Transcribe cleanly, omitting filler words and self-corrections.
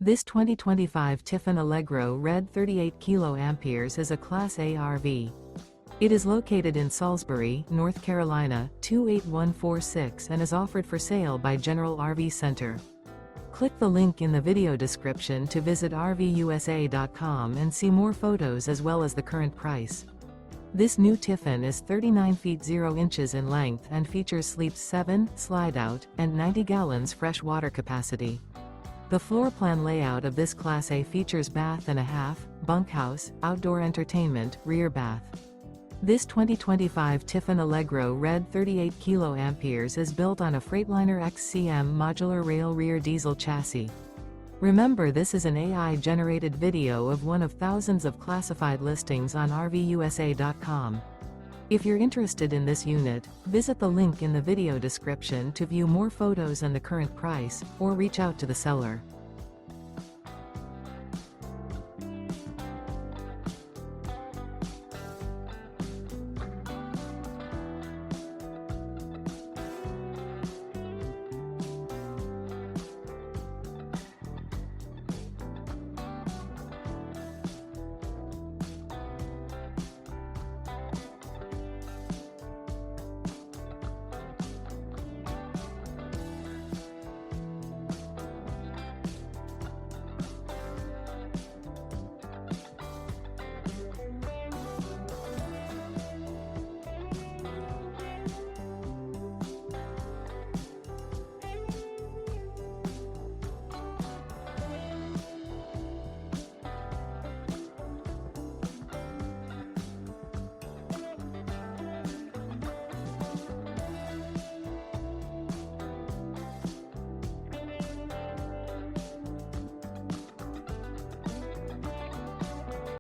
This 2025 Tiffin Allegro Red 38 kA is a Class A RV. It is located in Salisbury, North Carolina, 28146 and is offered for sale by General RV Center. Click the link in the video description to visit RVUSA.com and see more photos as well as the current price. This new Tiffin is 39 feet 0 inches in length and features sleeps 7, Slideout, and 90 gallons fresh water capacity. The floor plan layout of this Class A features bath and a half, bunkhouse, outdoor entertainment, rear bath. This 2025 Tiffin Allegro Red 38 kA is built on a Freightliner XCM modular rail rear diesel chassis. Remember, this is an AI-generated video of one of thousands of classified listings on RVUSA.com. If you're interested in this unit, visit the link in the video description to view more photos and the current price, or reach out to the seller.